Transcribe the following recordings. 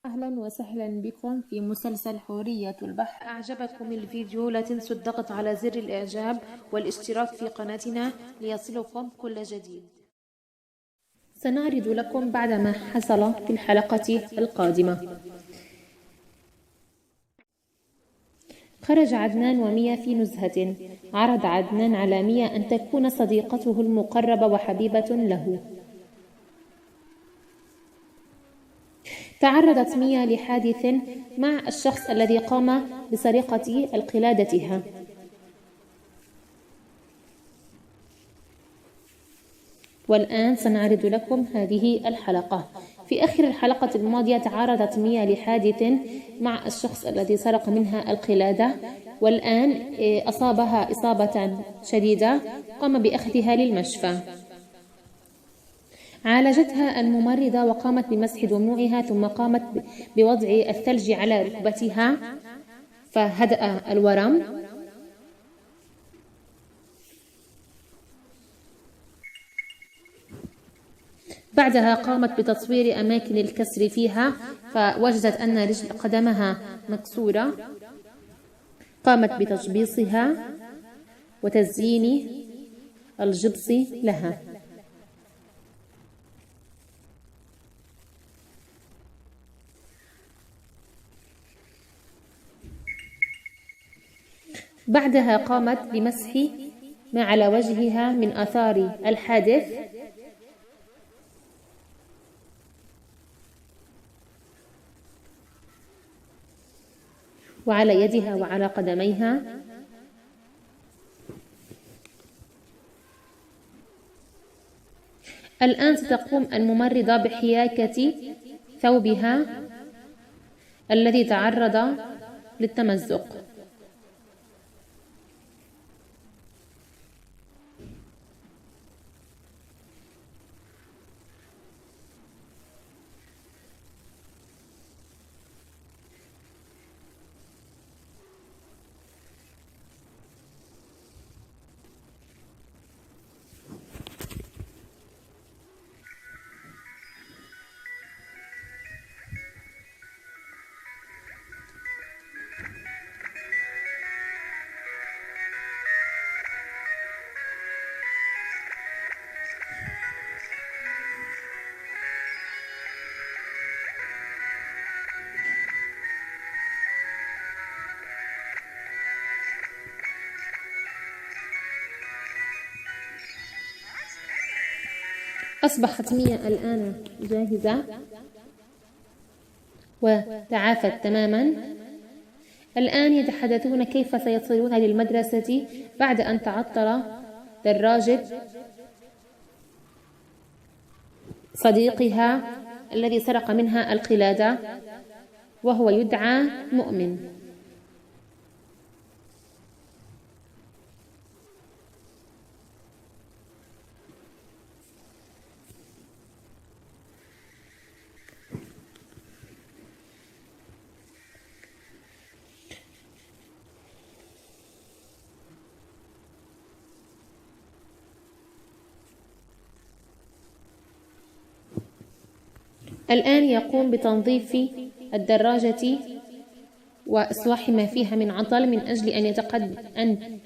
أهلا وسهلا بكم في مسلسل حورية البحر. أعجبكم الفيديو لا تنسوا الضغط على زر الإعجاب والاشتراك في قناتنا ليصلكم كل جديد. سنعرض لكم بعد ما حصل في الحلقة القادمة. خرج عدنان وميا في نزهة. عرض عدنان على ميا أن تكون صديقته المقربة وحبيبة له. تعرضت ميا لحادث مع الشخص الذي قام بسرقة قلادتها. والآن سنعرض لكم هذه الحلقة. في آخر الحلقة الماضية تعرضت ميا لحادث مع الشخص الذي سرق منها القلادة، والآن أصابها إصابة شديدة قام بأخذها للمشفى. عالجتها الممرضة وقامت بمسح دموعها، ثم قامت بوضع الثلج على ركبتها فهدأ الورم. بعدها قامت بتصوير أماكن الكسر فيها، فوجدت أن رجل قدمها مكسورة. قامت بتجبيصها وتزيين الجبس لها. بعدها قامت بمسح ما على وجهها من آثار الحادث، وعلى يدها وعلى قدميها. الآن ستقوم الممرضة بحياكة ثوبها الذي تعرض للتمزق. أصبحت ميا الآن جاهزة وتعافت تماما. الآن يتحدثون كيف سيصلون للمدرسة بعد أن تعطل دراجة صديقها الذي سرق منها القلادة، وهو يدعى مؤمن. الآن يقوم بتنظيف الدراجة وإصلاح ما فيها من عطل من أجل أن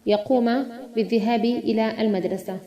يقوم بالذهاب إلى المدرسة.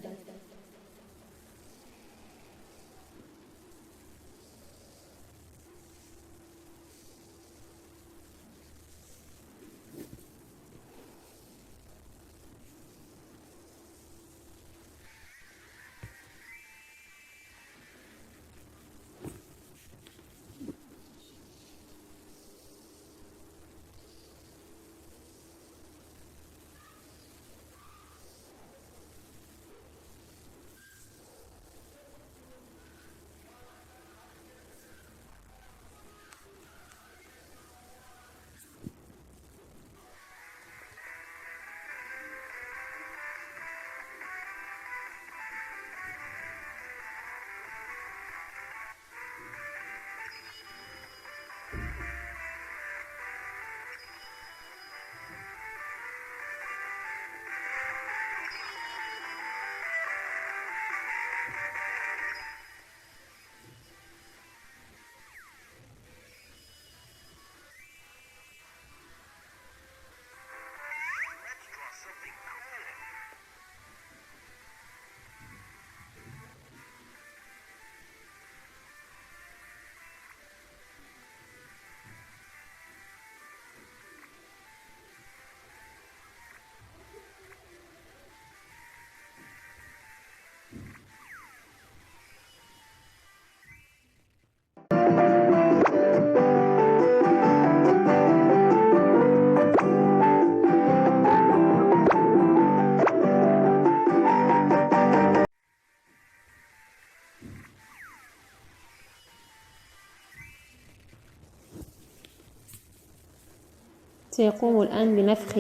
سيقوم الآن بنفخ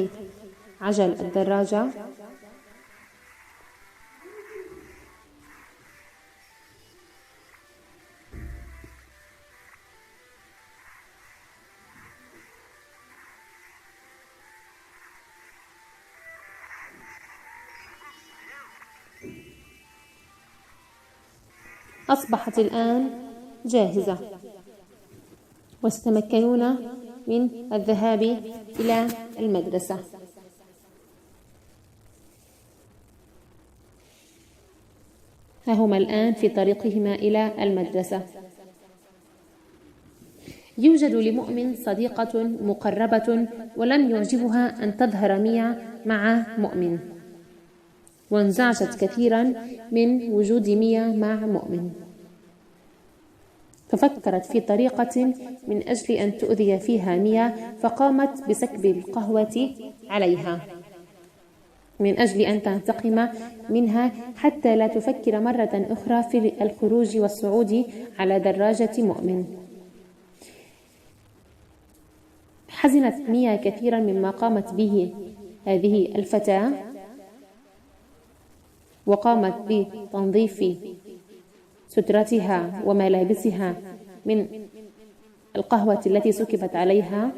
عجل الدراجة. أصبحت الآن جاهزة، وستتمكنون من الذهاب إلى المدرسة. ها هما الآن في طريقهما إلى المدرسة. يوجد لمؤمن صديقة مقربة، ولم يعجبها أن تظهر ميا مع مؤمن، وانزعجت كثيرا من وجود ميا مع مؤمن، ففكرت في طريقة من أجل أن تؤذي فيها ميا، فقامت بسكب القهوة عليها من أجل أن تنتقم منها حتى لا تفكر مرة أخرى في الخروج والصعود على دراجة مؤمن. حزنت ميا كثيرا مما قامت به هذه الفتاة، وقامت بتنظيف سترتها وملابسها من القهوة التي سكبت عليها.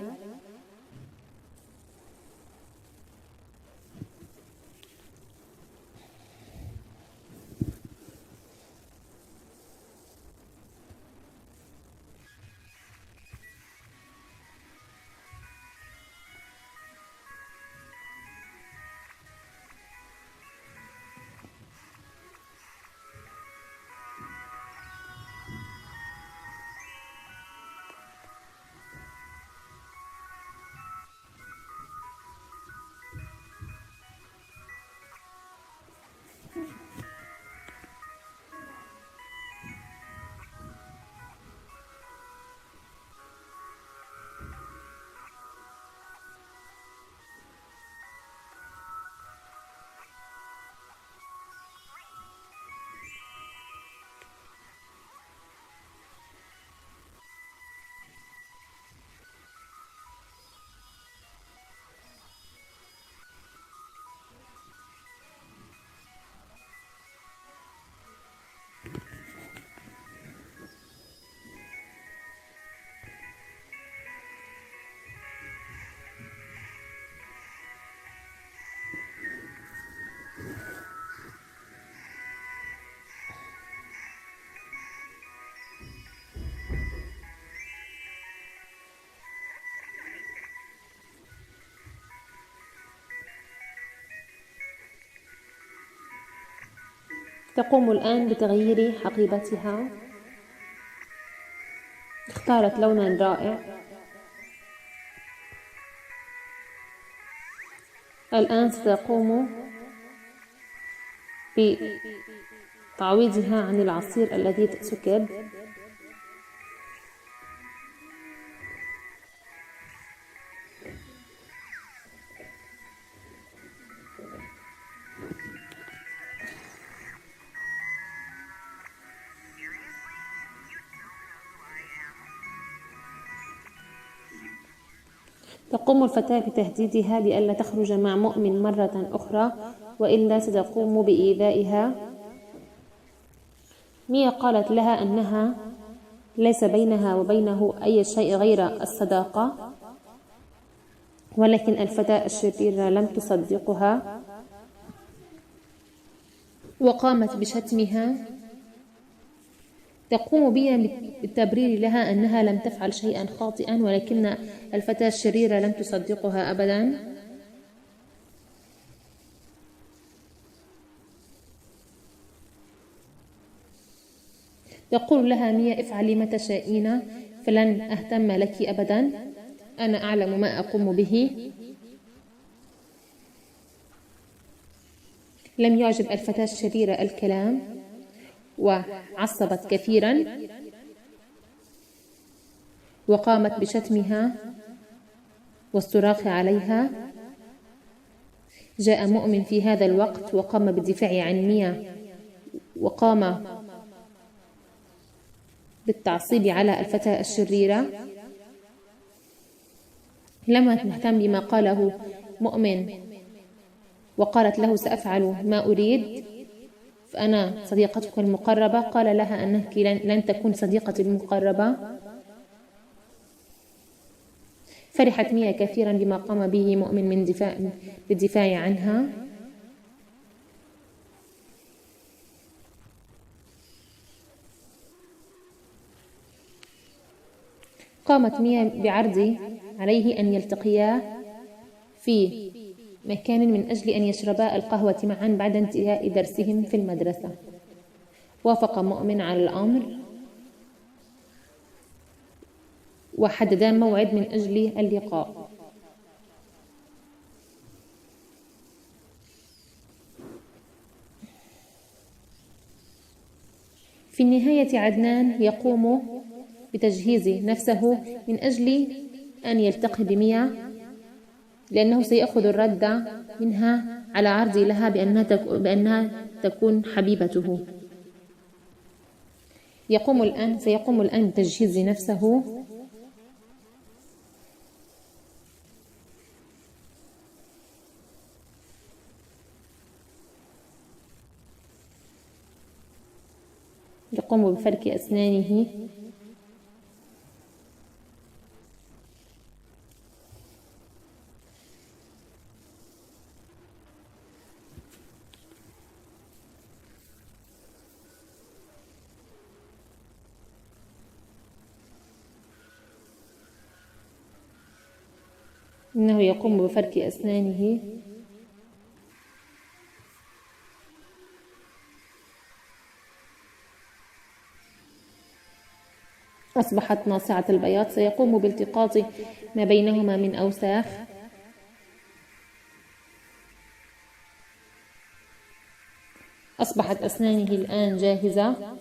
تقوم الآن بتغيير حقيبتها. اختارت لونا رائع. الآن ستقوم بتعويضها عن العصير الذي سكب. تقوم الفتاة بتهديدها بألا تخرج مع مؤمن مرة أخرى، وإلا ستقوم بإيذائها. ميا قالت لها أنها ليس بينها وبينه أي شيء غير الصداقة، ولكن الفتاة الشريرة لم تصدقها وقامت بشتمها. تقوم بها بالتبرير لها أنها لم تفعل شيئا خاطئا، ولكن الفتاة الشريرة لم تصدقها أبدا. تقول لها ميا افعلي ما تشائين، فلن أهتم لك أبدا، أنا أعلم ما أقوم به. لم يعجب الفتاة الشريرة الكلام وعصبت كثيرا. وقامت بشتمها والصراخ عليها. جاء مؤمن في هذا الوقت وقام بالدفاع عن ميا، وقام بالتعصيب على الفتاة الشريرة. لم تهتم بما قاله مؤمن وقالت له سأفعل ما أريد، فأنا صديقتك المقربة. قال لها أنك لن تكون صديقتي المقربة. فرحت ميا كثيرا بما قام به مؤمن بالدفاع عنها. قامت ميا بعرض عليه أن يلتقيا في مكان من أجل أن يشربا القهوة معا بعد انتهاء درسهم في المدرسة. وافق مؤمن على الأمر، وحددا موعد من أجل اللقاء. في النهاية عدنان يقوم بتجهيز نفسه من أجل أن يلتقي بميا، لأنه سيأخذ الرد منها على عرض لها بأنها تكون حبيبته. سيقوم الآن بتجهيز نفسه. يقوم بفرك أسنانه. إنه يقوم بفرك أسنانه. أصبحت ناصعة البياض. سيقوم بالتقاط ما بينهما من أوساخ. أصبحت أسنانه الآن جاهزة.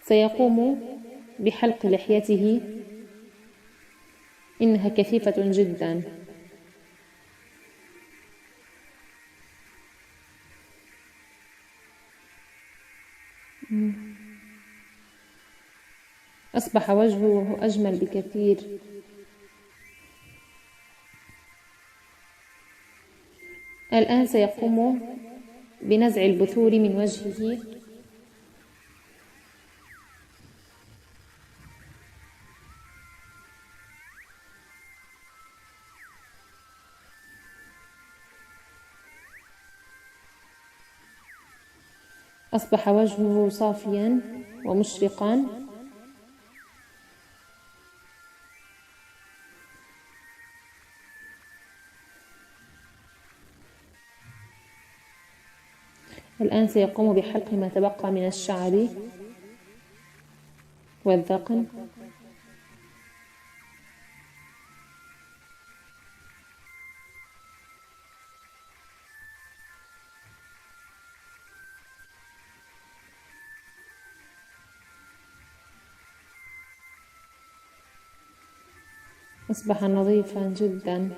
سيقوم بحلق لحيته، إنها كثيفة جدا. أصبح وجهه أجمل بكثير. الآن سيقوم بنزع البثور من وجهه. أصبح وجهه صافيا ومشرقا. الآن سيقوم بحلق ما تبقى من الشعر والذقن. أصبح نظيفا جدا.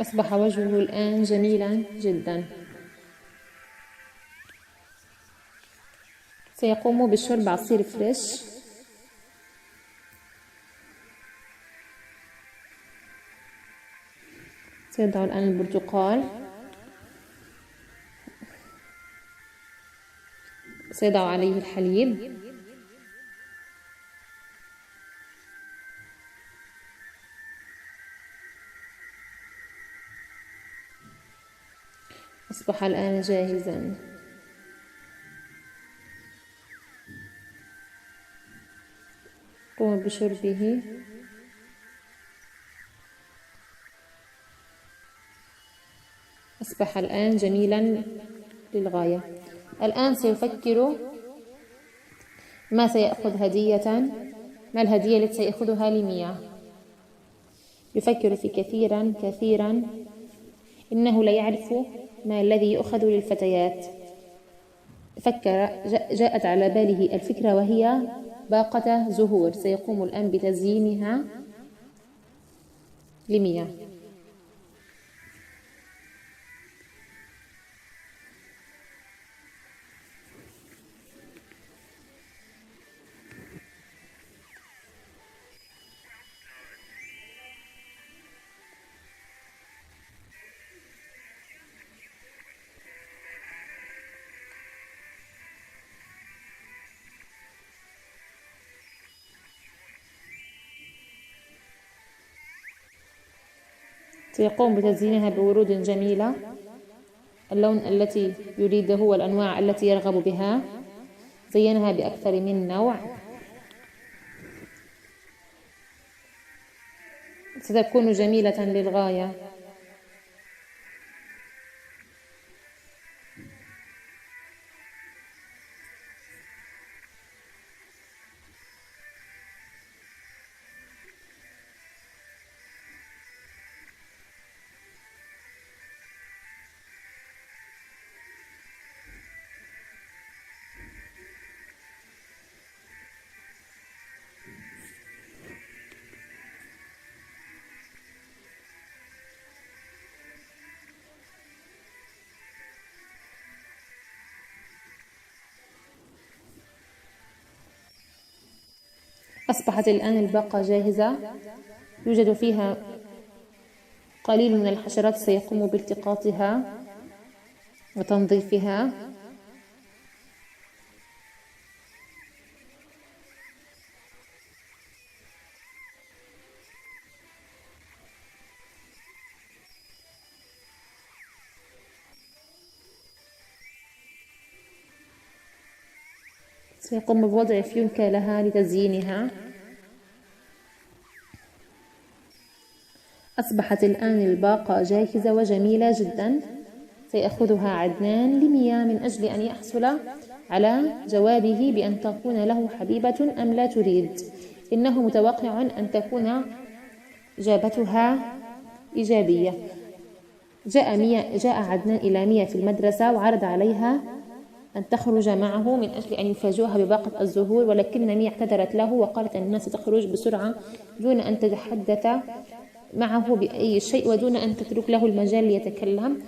أصبح وجهه الآن جميلا جدا. سيقوم بشرب عصير فريش. سيضع الآن البرتقال، سيضع عليه الحليب، أصبح الآن جاهزا. قم بشربه. أصبح الآن جميلا للغاية. الآن سيفكر ما سيأخذ هدية، ما الهدية التي سيأخذها لميا. يفكر في كثيرا. إنه لا يعرف ما الذي يؤخذ للفتيات. فكر، جاءت على باله الفكرة وهي باقة زهور. سيقوم الآن بتزيينها لميا. سيقوم بتزيينها بورود جميلة، اللون التي يريده والأنواع التي يرغب بها. زينها بأكثر من نوع. ستكون جميلة للغاية. أصبحت الآن الباقة جاهزة. يوجد فيها قليل من الحشرات. سيقوم بالتقاطها وتنظيفها. سيقوم بوضع فيونكة لها لتزيينها. أصبحت الآن الباقة جاهزة وجميلة جدا. سيأخذها عدنان لميا من أجل أن يحصل على جوابه بأن تكون له حبيبة أم لا تريد. إنه متوقع أن تكون إجابتها إيجابية. جاء عدنان إلى ميا في المدرسة وعرض عليها أن تخرج معه من أجل أن يفاجئها بباقة الزهور، ولكن ميا اعتذرت له وقالت أنها ستخرج بسرعة دون أن تتحدث معه بأي شيء ودون أن تترك له المجال ليتكلم.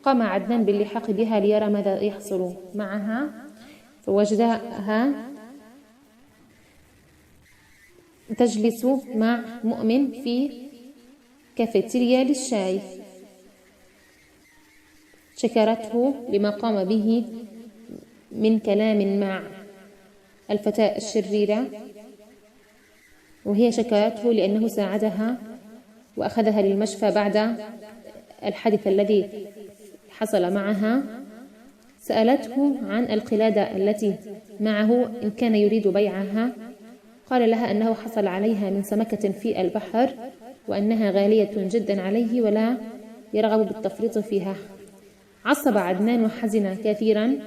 قام عدنان باللحاق بها ليرى ماذا يحصل معها، فوجدها تجلس مع مؤمن في كافيتيريا للشاي. شكرته لما قام به من كلام مع الفتاة الشريرة، وهي شكرته لأنه ساعدها وأخذها للمشفى بعد الحادث الذي حصل معها. سألته عن القلادة التي معه إن كان يريد بيعها. قال لها أنه حصل عليها من سمكة في البحر وأنها غالية جدا عليه ولا يرغب بالتفريط فيها. عصب عدنان وحزن كثيرا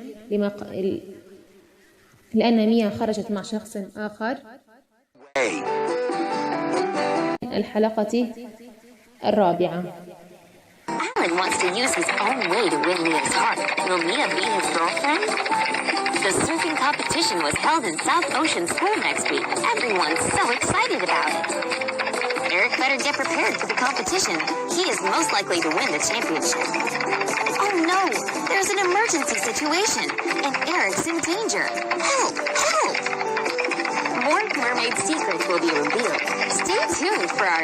لأن ميا خرجت مع شخص آخر. الحلقة الرابعة. Alan wants to use his own way to win Mia's heart. Will Mia be his girlfriend? The surfing competition was held in South Ocean School next week. Everyone's so excited about it. There Eric better get prepared for the competition. He is most likely to win the championship. Oh no! There's an emergency situation, and Eric's in danger. Help! Help! More mermaid secrets will be revealed. Stay tuned for our